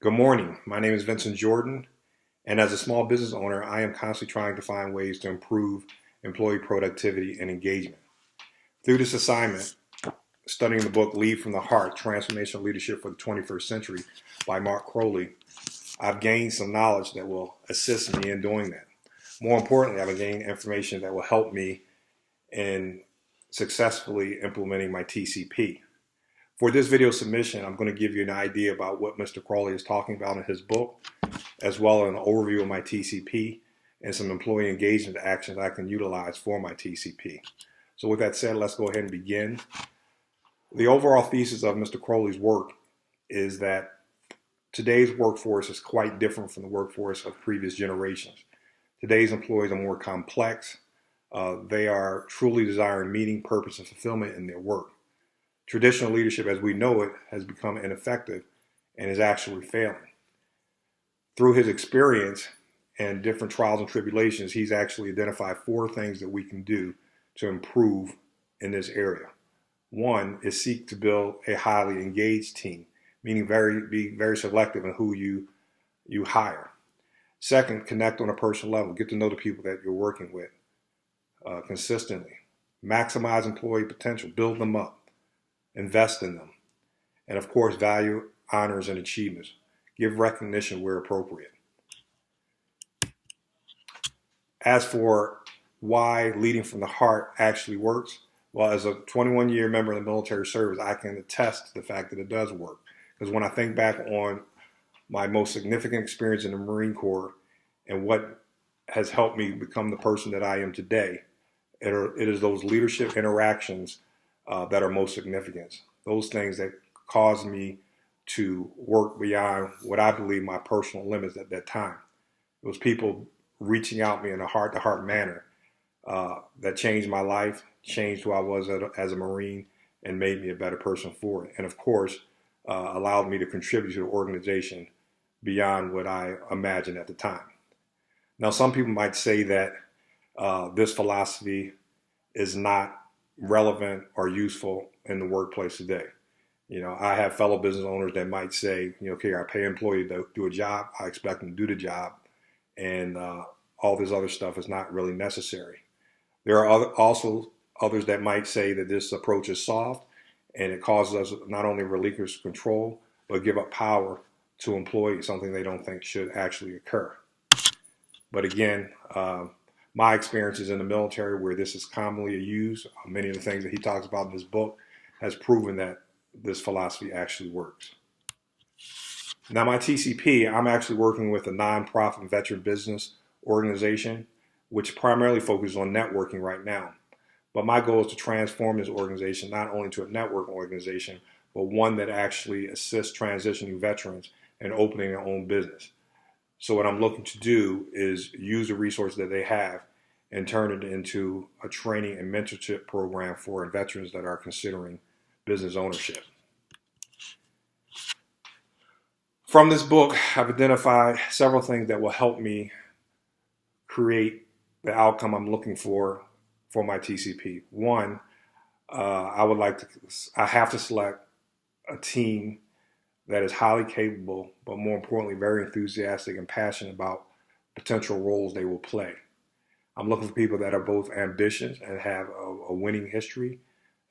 Good morning. My name is Vincent Jordan, and as a small business owner, I am constantly trying to find ways to improve employee productivity and engagement. Through this assignment, studying the book Lead from the Heart, Transformational Leadership for the 21st Century by Mark Crowley, I've gained some knowledge that will assist me in doing that. More importantly, I've gained information that will help me in successfully implementing my TCP. For this video submission, I'm going to give you an idea about what Mr. Crowley is talking about in his book, as well as an overview of my TCP and some employee engagement actions I can utilize for my TCP. So with that said, let's go ahead and begin. The overall thesis of Mr. Crowley's work is that today's workforce is quite different from the workforce of previous generations. Today's employees are more complex. They are truly desiring meaning, purpose, and fulfillment in their work. Traditional leadership as we know it has become ineffective and is actually failing. Through his experience and different trials and tribulations, he's actually identified 4 things that we can do to improve in this area. One is seek to build a highly engaged team, meaning be very selective in who you hire. Second, connect on a personal level. Get to know the people that you're working with consistently. Maximize employee potential. Build them up. Invest in them. And of course, value honors and achievements. Give recognition where appropriate. As for why leading from the heart actually works, well, as a 21-year member of the military service, I can attest to the fact that it does work. Because when I think back on my most significant experience in the Marine Corps and what has helped me become the person that I am today, it is those leadership interactions that are most significant. Those things that caused me to work beyond what I believe my personal limits at that time. It was people reaching out me in a heart-to-heart manner that changed my life, changed who I was as a Marine, and made me a better person for it. And of course, allowed me to contribute to the organization beyond what I imagined at the time. Now, some people might say that this philosophy is not relevant or useful in the workplace today. You know, I have fellow business owners that might say, okay, I pay an employee to do a job, I expect them to do the job, and all this other stuff is not really necessary. There are also others that might say that this approach is soft and it causes us not only relinquish control, but give up power to employees, something they don't think should actually occur. But again, my experiences in the military where this is commonly used, many of the things that he talks about in this book, has proven that this philosophy actually works. Now, my TCP, I'm actually working with a nonprofit veteran business organization, which primarily focuses on networking right now. But my goal is to transform this organization not only to a network organization, but one that actually assists transitioning veterans and opening their own business. So what I'm looking to do is use the resources that they have and turn it into a training and mentorship program for veterans that are considering business ownership. From this book, I've identified several things that will help me create the outcome I'm looking for my TCP. One, I have to select a team that is highly capable, but more importantly, very enthusiastic and passionate about potential roles they will play. I'm looking for people that are both ambitious and have a winning history.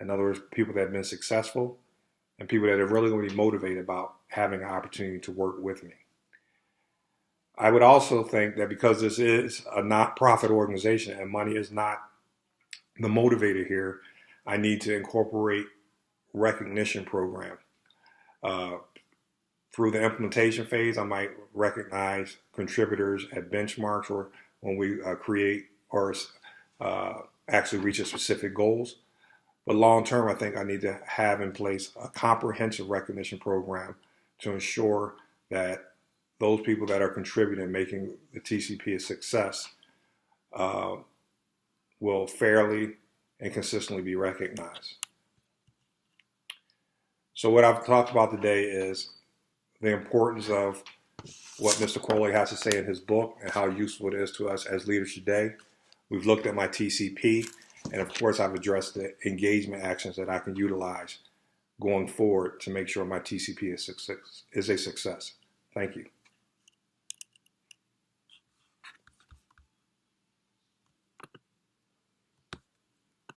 In other words, people that have been successful and people that are really going to be motivated about having an opportunity to work with me. I would also think that because this is a not-profit organization and money is not the motivator here, I need to incorporate recognition program. Through the implementation phase, I might recognize contributors at benchmarks or when we create or actually reach a specific goals. But long term, I think I need to have in place a comprehensive recognition program to ensure that those people that are contributing, making the TCP a success, will fairly and consistently be recognized. So what I've talked about today is the importance of what Mr. Crowley has to say in his book and how useful it is to us as leaders today. We've looked at my TCP, and of course I've addressed the engagement actions that I can utilize going forward to make sure my TCP is a success. Thank you.